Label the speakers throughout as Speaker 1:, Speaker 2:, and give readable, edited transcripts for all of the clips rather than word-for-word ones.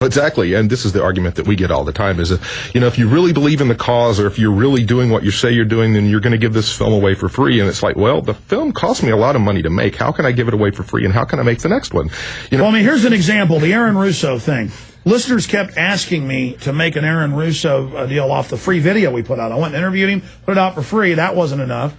Speaker 1: Exactly, and this is the argument that we get all the time is, if you really believe in the cause or if you're really doing what you say you're doing, then you're going to give this film away for free. And it's like, well, the film cost me a lot of money to make. How can I give it away for free, and how can I make the next one?
Speaker 2: Well, I mean, here's an example, the Aaron Russo thing. Listeners kept asking me to make an Aaron Russo deal off the free video we put out. I went and interviewed him, put it out for free. That wasn't enough.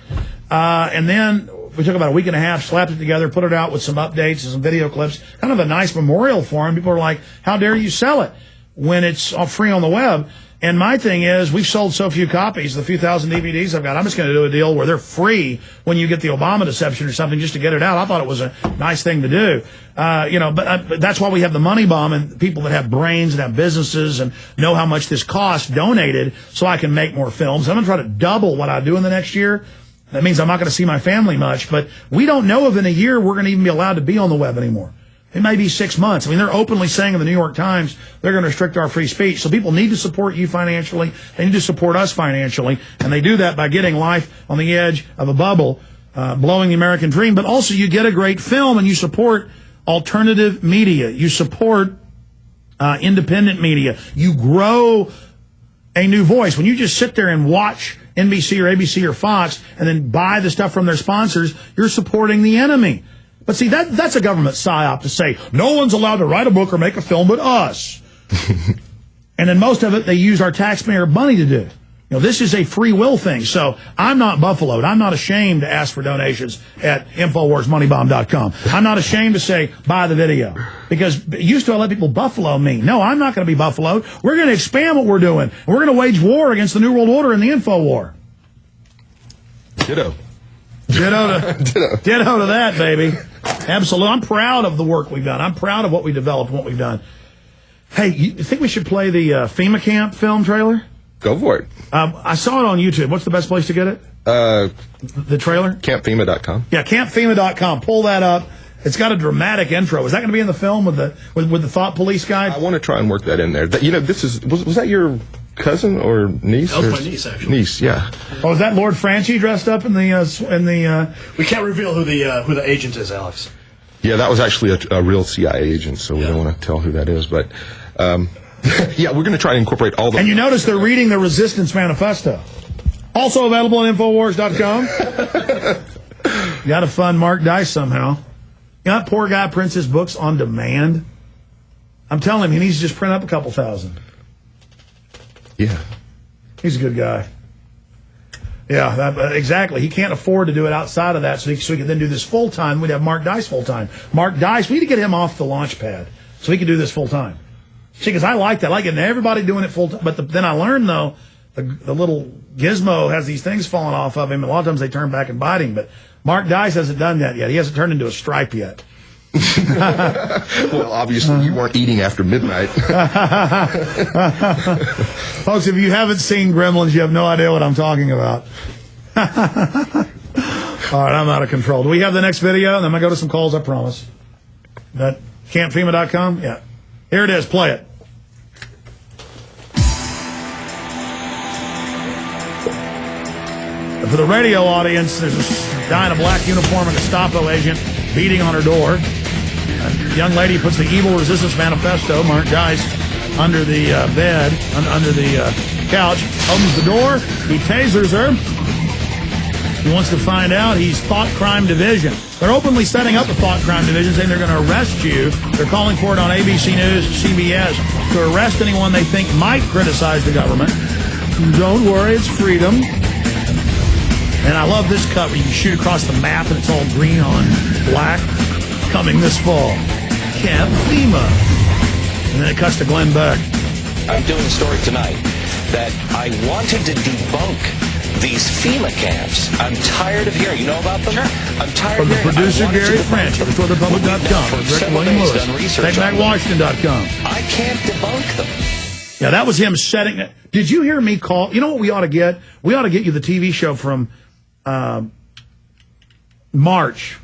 Speaker 2: And then we took about a week and a half, slapped it together, put it out with some updates and some video clips, kind of a nice memorial for him. People are like, how dare you sell it when it's free on the web? And my thing is, we've sold so few copies, the few thousand DVDs I've got, I'm just going to do a deal where they're free when you get the Obama deception or something just to get it out. I thought it was a nice thing to do. But that's why we have the money bomb, and people that have brains and have businesses and know how much this costs donated so I can make more films. I'm going to try to double what I do in the next year. That means I'm not going to see my family much, but we don't know if in a year we're going to even be allowed to be on the web anymore. It may be 6 months. I mean, they're openly saying in the New York Times they're going to restrict our free speech. So people need to support you financially. They need to support us financially. And they do that by getting life on the edge of a bubble, blowing the American dream. But also you get a great film and you support alternative media. You support independent media. You grow a new voice. When you just sit there and watch NBC or ABC or Fox and then buy the stuff from their sponsors, you're supporting the enemy. But see, that's a government psyop to say, no one's allowed to write a book or make a film but us. And then most of it, they use our taxpayer money to do. This is a free will thing. So I'm not buffaloed. I'm not ashamed to ask for donations at InfoWarsMoneyBomb.com. I'm not ashamed to say, buy the video. Because used to I let people buffalo me. No, I'm not going to be buffaloed. We're going to expand what we're doing. We're going to wage war against the New World Order and the info war.
Speaker 1: Ditto.
Speaker 2: Ditto to that, baby. Absolutely. I'm proud of the work we've done. I'm proud of what we developed and what we've done. Hey, you think we should play the FEMA camp film trailer?
Speaker 1: Go for it.
Speaker 2: I saw it on YouTube. What's the best place to get it? The trailer?
Speaker 1: CampFEMA.com.
Speaker 2: Yeah, CampFEMA.com. Pull that up. It's got a dramatic intro. Is that going to be in the film with the Thought Police guy?
Speaker 1: I want to try and work that in there. Was that your cousin or niece?
Speaker 3: That was my niece, actually.
Speaker 1: Niece, yeah.
Speaker 2: Oh, is that Lord Franchi dressed up in the?
Speaker 3: We can't reveal who the agent is, Alex.
Speaker 1: Yeah, that was actually a real CIA agent, so we don't want to tell who that is. But yeah, we're going to try and incorporate all the.
Speaker 2: And you notice they're reading the Resistance Manifesto, also available on Infowars.com. Got to fund Mark Dice somehow. That poor guy prints his books on demand. I'm telling him he needs to just print up a couple thousand.
Speaker 1: Yeah.
Speaker 2: He's a good guy. Yeah, exactly. He can't afford to do it outside of that, so he can then do this full-time. We'd have Mark Dice full-time. Mark Dice, we need to get him off the launch pad so he can do this full-time. See, because I like that. I like getting everybody doing it full-time. But then I learned, though, the little gizmo has these things falling off of him, and a lot of times they turn back and bite him. But Mark Dice hasn't done that yet. He hasn't turned into a stripe yet.
Speaker 1: Well, obviously you weren't eating after midnight.
Speaker 2: Folks, if you haven't seen Gremlins, you have no idea what I'm talking about. All right, I'm out of control. Do we have the next video? And then I'm going to go to some calls, I promise. That CampFEMA.com? Yeah. Here it is. Play it. For the radio audience, there's a guy in a black uniform, a Gestapo agent, beating on her door. A young lady puts the Evil Resistance Manifesto, Mark Dice, under the bed, under the couch, opens the door, he tasers her. He wants to find out. He's Thought Crime Division. They're openly setting up a Thought Crime Division, saying they're going to arrest you. They're calling for it on ABC News, CBS, to arrest anyone they think might criticize the government. Don't worry, it's freedom. And I love this cut where you can shoot across the map and it's all green on black. Coming this fall. Camp FEMA. And then it cuts to Glenn Beck.
Speaker 4: I'm doing a story tonight that I wanted to debunk these FEMA camps. I'm tired of hearing. You know about them? Sure. I'm tired
Speaker 2: From
Speaker 4: of
Speaker 2: the
Speaker 4: hearing.
Speaker 2: producer Gary French of RestoreTheRepublic.com. Rick William Lewis. TakeBackWashington.com.
Speaker 4: I can't debunk them.
Speaker 2: Yeah, that was him setting it. Did you hear me call? You know what we ought to get? We ought to get you the TV show from March,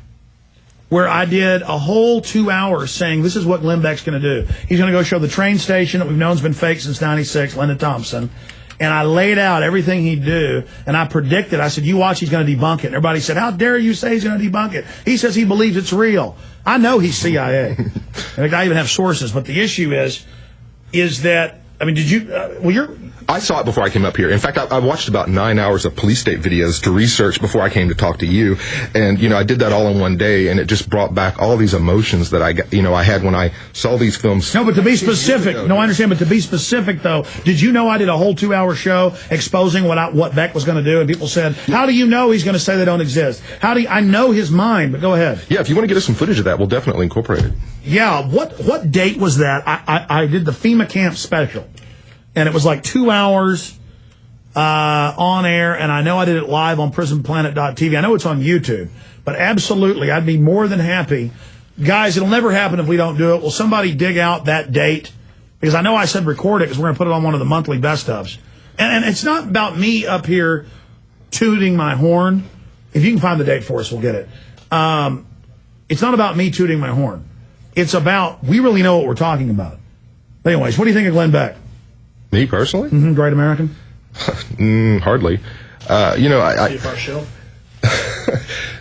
Speaker 2: where I did a whole 2 hours saying this is what Glenn Beck's going to do. He's going to go show the train station that we've known has been fake since '96, Linda Thompson. And I laid out everything he'd do, and I predicted, I said, you watch, he's going to debunk it. And everybody said, how dare you say he's going to debunk it? He says he believes it's real. I know he's CIA. In fact, I even have sources. But the issue is, is that, I mean, did you,
Speaker 1: I saw it before I came up here. In fact, I watched about 9 hours of police state videos to research before I came to talk to you. And, I did that all in one day, and it just brought back all these emotions that I had when I saw these films.
Speaker 2: No, but to be specific, I understand, but to be specific, though, did you know I did a whole 2-hour show exposing what Beck was going to do? And people said, how do you know he's going to say they don't exist? I know his mind, but go ahead.
Speaker 1: Yeah, if you want to get us some footage of that, we'll definitely incorporate it.
Speaker 2: Yeah, what date was that? I did the FEMA camp special. And it was like 2 hours on air, and I know I did it live on prisonplanet.tv. I know it's on YouTube, but absolutely, I'd be more than happy. Guys, it'll never happen if we don't do it. Will somebody dig out that date? Because I know I said record it because we're going to put it on one of the monthly best-ofs. And it's not about me up here tooting my horn. If you can find the date for us, we'll get it. It's not about me tooting my horn. It's about, we really know what we're talking about. Anyways, what do you think of Glenn Beck?
Speaker 1: Me personally?
Speaker 2: Great American?
Speaker 1: Hardly.
Speaker 3: CFR show?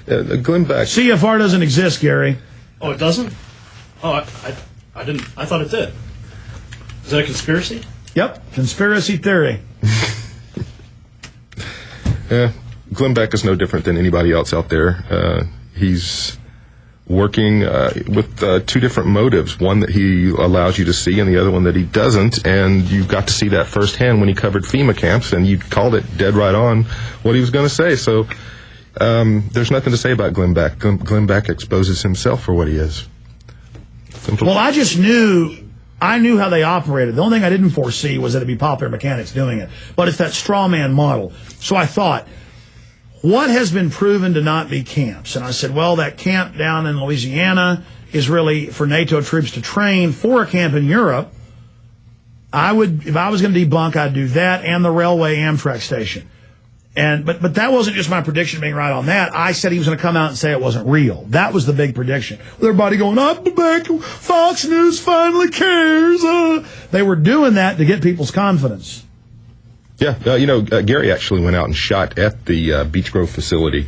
Speaker 1: Glenn Beck.
Speaker 2: CFR doesn't exist, Gary.
Speaker 3: Oh, it doesn't? Oh, I didn't. I thought it did. Is that a conspiracy?
Speaker 2: Yep, conspiracy theory.
Speaker 1: Glenn Beck is no different than anybody else out there. He's working with two different motives, one that he allows you to see and the other one that he doesn't, and you got to see that firsthand when he covered FEMA camps, and you called it dead right on what he was going to say. So there's nothing to say about Glenn Beck. Glenn Beck exposes himself for what he is. Simple.
Speaker 2: Well, I knew how they operated. The only thing I didn't foresee was that it'd be Popular Mechanics doing it, but it's that straw man model. So I thought, what has been proven to not be camps? And I said, well, that camp down in Louisiana is really for NATO troops to train. For a camp in Europe, if I was going to debunk, I'd do that and the railway Amtrak station. But that wasn't just my prediction being right on that. I said he was going to come out and say it wasn't real. That was the big prediction. With everybody going, up the back, Fox News finally cares. They were doing that to get people's confidence.
Speaker 1: Yeah, Gary actually went out and shot at the Beech Grove facility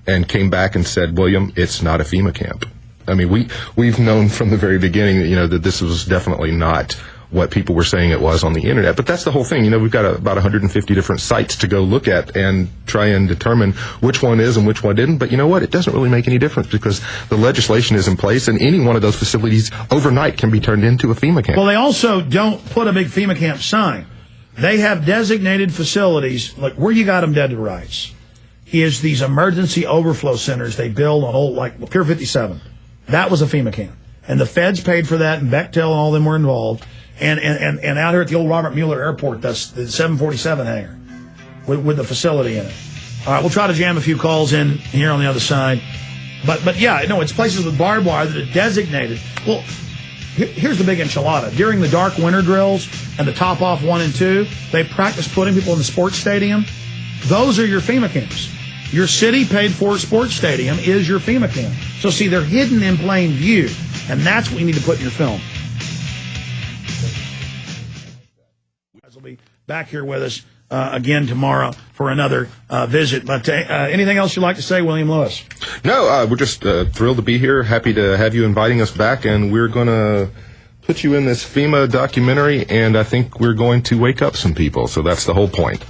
Speaker 1: and came back and said, William, it's not a FEMA camp. I mean, we've known from the very beginning, that this was definitely not what people were saying it was on the internet. But that's the whole thing. We've got about 150 different sites to go look at and try and determine which one is and which one didn't. But you know what? It doesn't really make any difference because the legislation is in place, and any one of those facilities overnight can be turned into a FEMA camp.
Speaker 2: Well, they also don't put a big FEMA camp sign. They have designated facilities, like where you got them dead to rights, is these emergency overflow centers they build on old, like Pier 57. That was a FEMA camp. And the feds paid for that, and Bechtel and all of them were involved. And out here at the old Robert Mueller Airport, that's the 747 hangar with the facility in it. All right, we'll try to jam a few calls in here on the other side. But yeah, no, it's places with barbed wire that are designated. Well, here's the big enchilada. During the dark winter drills and the top off 1 and 2, they practice putting people in the sports stadium. Those are your FEMA camps. Your city paid for sports stadium is your FEMA camp. So see, they're hidden in plain view, and that's what you need to put in your film. Guys will be back here with us again tomorrow for another visit. But anything else you'd like to say, William Lewis?
Speaker 1: No, we're just thrilled to be here. Happy to have you inviting us back, and we're going to put you in this FEMA documentary, and I think we're going to wake up some people. So that's the whole point.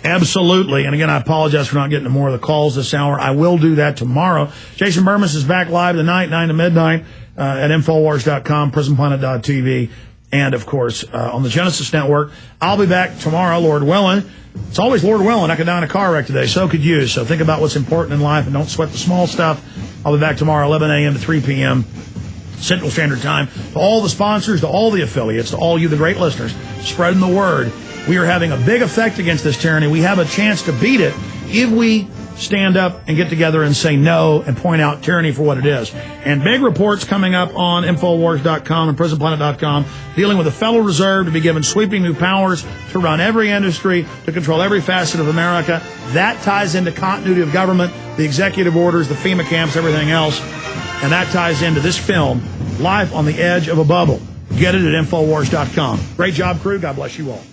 Speaker 2: Absolutely. And again, I apologize for not getting to more of the calls this hour. I will do that tomorrow. Jason Burmis is back live tonight, 9 to midnight, at Infowars.com, prisonplanet.tv, and, of course, on the Genesis Network. I'll be back tomorrow, Lord willing. It's always Lord willing. I could die in a car wreck today. So could you. So think about what's important in life and don't sweat the small stuff. I'll be back tomorrow, 11 a.m. to 3 p.m. Central Standard Time. To all the sponsors, to all the affiliates, to all you, the great listeners, spreading the word. We are having a big effect against this tyranny. We have a chance to beat it if we stand up and get together and say no and point out tyranny for what it is. And big reports coming up on Infowars.com and PrisonPlanet.com dealing with the Federal Reserve to be given sweeping new powers to run every industry, to control every facet of America. That ties into continuity of government, the executive orders, the FEMA camps, everything else. And that ties into this film, Life on the Edge of a Bubble. Get it at Infowars.com. Great job, crew. God bless you all.